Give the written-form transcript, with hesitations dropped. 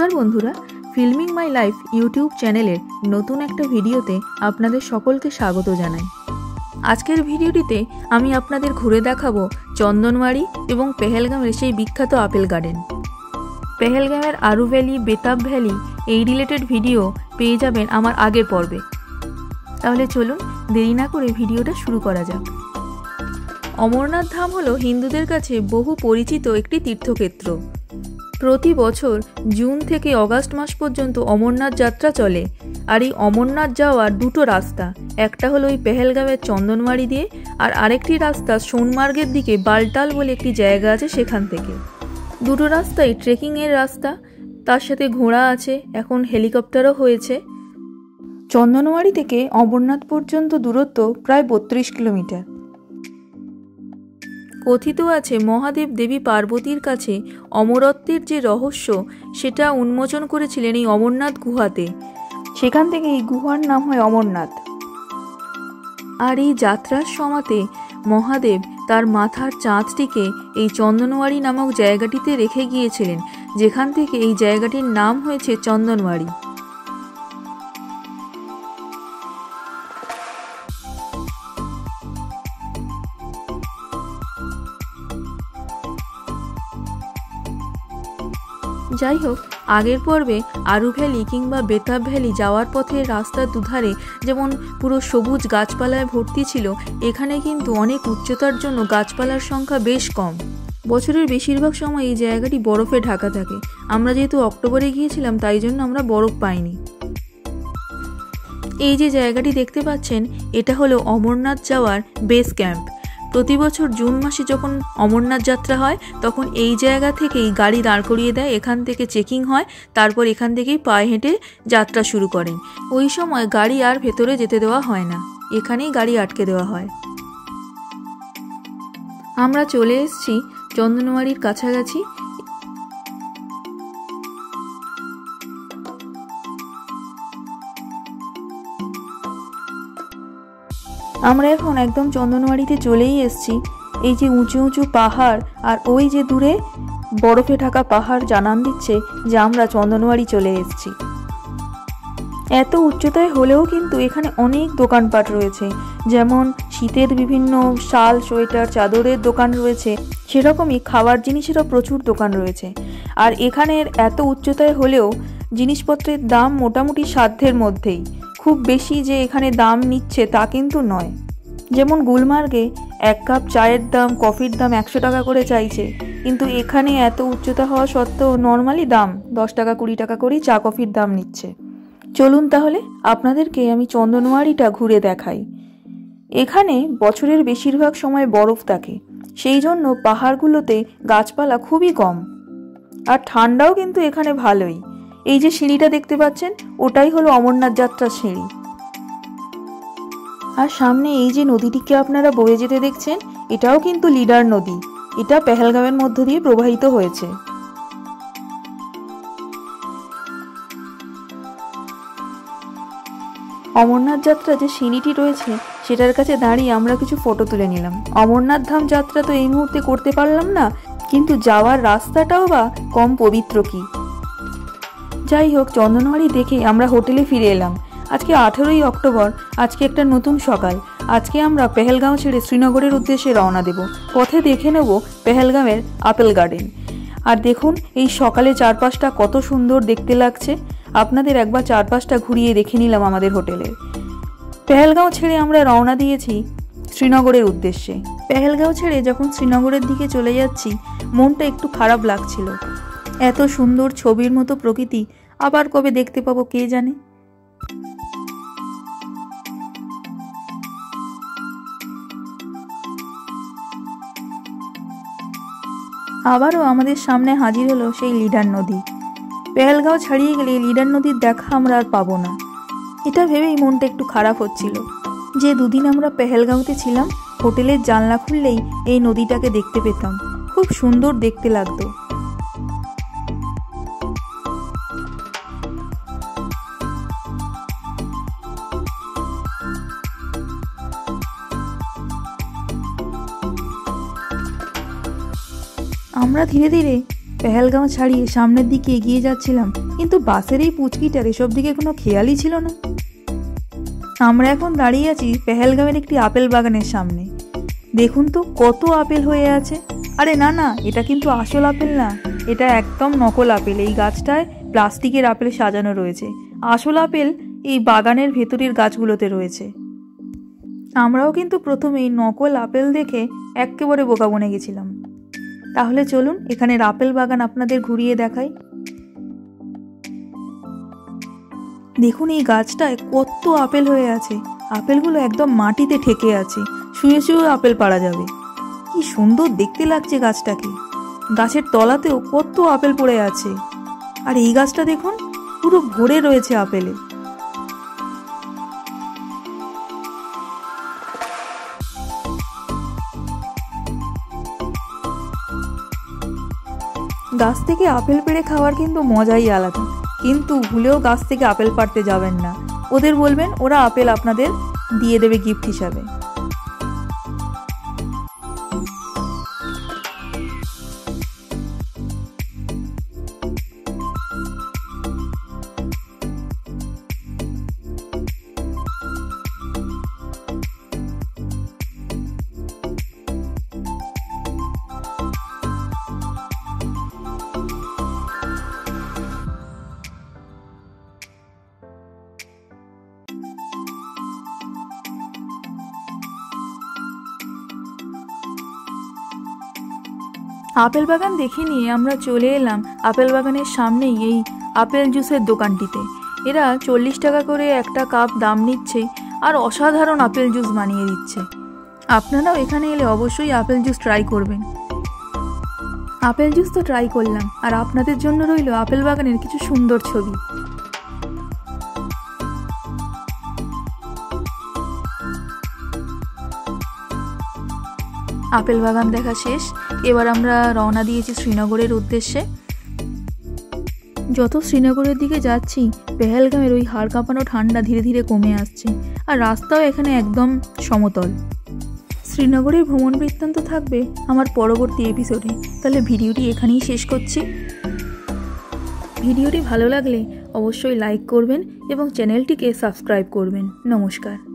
নমস্কার বন্ধুরা, filming my life YouTube চ্যানেলের নতুন একটা ভিডিওতে আপনাদের সকলকে স্বাগত জানাই। আজকের ভিডিওটিতে আমি আপনাদের ঘুরে দেখাবো চন্দনওয়াড়ি এবং পেহেলগামের সেই বিখ্যাত আপেল গার্ডেন। পেহেলগামের আরু ভ্যালি, বেতাব ভ্যালি এই রিলেটেড ভিডিও পেয়ে যাবেন আমার আগের পর্বে। তাহলে চলুন দেরি না করে ভিডিওটা শুরু করা যাক। অমরনাথ ধাম হলো হিন্দুদের কাছে বহু পরিচিত একটি তীর্থক্ষেত্র। প্রতি বছর জুন থেকে অগাস্ট মাস পর্যন্ত অমরনাথ যাত্রা চলে। আর এই অমরনাথ যাওয়ার দুটো রাস্তা, একটা হলো ওই পেহেলগামের চন্দনওয়াড়ি দিয়ে, আর আরেকটি রাস্তা সোনমার্গের দিকে বালটাল বলে একটি জায়গা আছে সেখান থেকে। দুটো রাস্তাই ট্রেকিংয়ের রাস্তা, তার সাথে ঘোড়া আছে, এখন হেলিকপ্টারও হয়েছে। চন্দনওয়াড়ি থেকে অমরনাথ পর্যন্ত দূরত্ব প্রায় 32 কিলোমিটার। কথিত আছে মহাদেব দেবী পার্বতীর কাছে অমরত্বের যে রহস্য সেটা উন্মোচন করেছিলেন এই অমরনাথ গুহাতে। সেখান থেকে এই গুহার নাম হয় অমরনাথ। আর এই যাত্রার সময়তে মহাদেব তার মাথার চাঁদটিকে এই চন্দনওয়াড়ি নামক জায়গাটিতে রেখে গিয়েছিলেন, যেখান থেকে এই জায়গাটির নাম হয়েছে চন্দনওয়াড়ি। যাই হোক, আগের পর্বে আরু ভ্যালি কিংবা বেতাব ভ্যালি যাওয়ার পথে রাস্তার দুধারে যেমন পুরো সবুজ গাছপালায় ভর্তি ছিল, এখানে কিন্তু অনেক উচ্চতার জন্য গাছপালার সংখ্যা বেশ কম। বছরের বেশিরভাগ সময় এই জায়গাটি বরফে ঢাকা থাকে। আমরা যেহেতু অক্টোবরে গিয়েছিলাম তাই জন্য আমরা বরফ পাইনি। এই যে জায়গাটি দেখতে পাচ্ছেন, এটা হলো অমরনাথ যাওয়ার বেস ক্যাম্প। প্রতি বছর জুন মাসে যখন অমরনাথ যাত্রা হয় তখন এই জায়গা থেকেই গাড়ি দাঁড় করিয়ে দেয়, এখান থেকে চেকিং হয়, তারপর এখান থেকেই পায়ে হেঁটে যাত্রা শুরু করেন। ওই সময় গাড়ি আর ভেতরে যেতে দেওয়া হয় না, এখানেই গাড়ি আটকে দেওয়া হয়। আমরা চলে এসেছি চন্দনওয়াড়ির কাছাকাছি। আমরা এখন একদম চন্দনওয়াড়িতে চলেই এসেছি। এই যে উঁচু উঁচু পাহাড় আর ওই যে দূরে বরফে ঢাকা পাহাড় জানান দিচ্ছে যে আমরা চন্দনওয়াড়ি চলে এসেছি। এত উচ্চতায় হলেও কিন্তু এখানে অনেক দোকানপাট রয়েছে, যেমন শীতের বিভিন্ন শাল, সোয়েটার, চাদরের দোকান রয়েছে, সেরকমই খাবার জিনিসেরও প্রচুর দোকান রয়েছে। আর এখানের এত উচ্চতায় হলেও জিনিসপত্রের দাম মোটামুটি সাধ্যের মধ্যেই, খুব বেশি যে এখানে দাম নিচ্ছে তা কিন্তু নয়। যেমন গুলমার্গে 1 কাপ চায়ের দাম, কফির দাম 100 টাকা করে চাইছে, কিন্তু এখানে এত উচ্চতা হওয়া সত্ত্বেও নর্মালি দাম 10 টাকা 20 টাকা করেই চা কফির দাম নিচ্ছে। চলুন তাহলে আপনাদেরকে আমি চন্দনওয়াড়িটা ঘুরে দেখাই। এখানে বছরের বেশিরভাগ সময় বরফ থাকে, সেই জন্য পাহাড়গুলোতে গাছপালা খুবই কম। আর ঠান্ডাও কিন্তু এখানে ভালোই। এই যে সিঁড়িটা দেখতে পাচ্ছেন, ওটাই হলো অমরনাথ যাত্রার সিঁড়ি। আর সামনে এই যে নদীটিকে আপনারা বয়ে যেতে দেখছেন, এটাও কিন্তু লিডার নদী। এটা পেহেলগামের মধ্য দিয়ে প্রবাহিত হয়েছে। অমরনাথ যাত্রা যে সিঁড়িটি রয়েছে সেটার কাছে দাঁড়িয়ে আমরা কিছু ফটো তুলে নিলাম। অমরনাথ ধাম যাত্রা তো এই মুহূর্তে করতে পারলাম না, কিন্তু যাওয়ার রাস্তাটাও বা কম পবিত্র কি। যাই হোক, চন্দনওয়াড়ি দেখে আমরা হোটেলে ফিরে এলাম। আজকে 18ই অক্টোবর, আজকে একটা নতুন সকাল। আজকে আমরা পেহেলগাঁও ছেড়ে শ্রীনগরের উদ্দেশ্যে রওনা দেব। পথে দেখে নেব পেহেলগামের আপেল গার্ডেন। আর দেখুন এই সকালে চারপাশটা কত সুন্দর দেখতে লাগছে। আপনাদের একবার চারপাশটা ঘুরিয়ে দেখে নিলাম আমাদের হোটেলের। পেহেলগাঁও ছেড়ে আমরা রওনা দিয়েছি শ্রীনগরের উদ্দেশ্যে। পেহেলগাঁও ছেড়ে যখন শ্রীনগরের দিকে চলে যাচ্ছি, মনটা একটু খারাপ লাগছিল। এত সুন্দর ছবির মতো প্রকৃতি আবার কবে দেখতে পাবো কে জানে। আবারও আমাদের সামনে হাজির হলো সেই লিডার নদী। পেহেলগাঁও ছাড়িয়ে গেলে লিডার নদীর দেখা আমরা আর পাবো না, এটা ভেবেই মনটা একটু খারাপ হচ্ছিল। যে দুদিন আমরা পেহেলগাঁওতে ছিলাম, হোটেলের জানলা খুললেই এই নদীটাকে দেখতে পেতাম, খুব সুন্দর দেখতে লাগতো। আমরা ধীরে ধীরে পেহেলগাঁও ছাড়িয়ে সামনের দিকে এগিয়ে যাচ্ছিলাম, কিন্তু বাসের এই পুচকিটার এসব দিকে কোনো খেয়ালই ছিল না। আমরা এখন দাঁড়িয়ে আছি পেহেলগাঁওয়ের একটি আপেল বাগানের সামনে। দেখুন তো কত আপেল হয়ে আছে। আরে না না, এটা কিন্তু আসল আপেল না, এটা একদম নকল আপেল। এই গাছটায় প্লাস্টিকের আপেল সাজানো রয়েছে, আসল আপেল এই বাগানের ভেতরের গাছগুলোতে রয়েছে। আমরাও কিন্তু প্রথমেই নকল আপেল দেখে একেবারে বোকা বনে গেছিলাম। তাহলে চলুন এখানের আপেল বাগান আপনাদের ঘুরিয়ে দেখাই। দেখুন এই গাছটায় কত আপেল হয়ে আছে, আপেলগুলো একদম মাটিতে ঠেকে আছে, শুয়ে শুয়ে আপেল পাড়া যাবে। কি সুন্দর দেখতে লাগছে গাছটাকে। গাছের তলাতেও কত আপেল পড়ে আছে। আর এই গাছটা দেখুন পুরো ভরে রয়েছে আপেলে। গাছ থেকে আপেল পেড়ে খাওয়ার কিন্তু মজাই আলাদা, কিন্তু ভুলেও গাছ থেকে আপেল পাড়তে যাবেন না। ওদের বলবেন, ওরা আপেল আপনাদের দিয়ে দেবে গিফট হিসাবে। আপেল বাগান দেখে নিয়ে আমরা চলে এলাম আপেল বাগানের সামনেই এই আপেল জুসের দোকানটিতে। এরা 40 টাকা করে একটা কাপ দাম নিচ্ছে আর অসাধারণ আপেল জুস বানিয়ে দিচ্ছে। আপনারাও এখানে এলে অবশ্যই আপেল জুস ট্রাই করবেন। আপেল জুস তো ট্রাই করলাম, আর আপনাদের জন্য রইল আপেল বাগানের কিছু সুন্দর ছবি। আপেল বাগান দেখা শেষ, এবার আমরা রওনা দিয়েছি শ্রীনগরের উদ্দেশ্যে। যত শ্রীনগরের দিকে যাচ্ছি পেহেলগাঁওয়ের ওই হাড় কাঁপানো ঠান্ডা ধীরে ধীরে কমে আসছে, আর রাস্তাও এখানে একদম সমতল। শ্রীনগরের ভ্রমণ বৃত্তান্ত থাকবে আমার পরবর্তী এপিসোডে। তাহলে ভিডিওটি এখানেই শেষ করছি। ভিডিওটি ভালো লাগলে অবশ্যই লাইক করবেন এবং চ্যানেলটিকে সাবস্ক্রাইব করবেন। নমস্কার।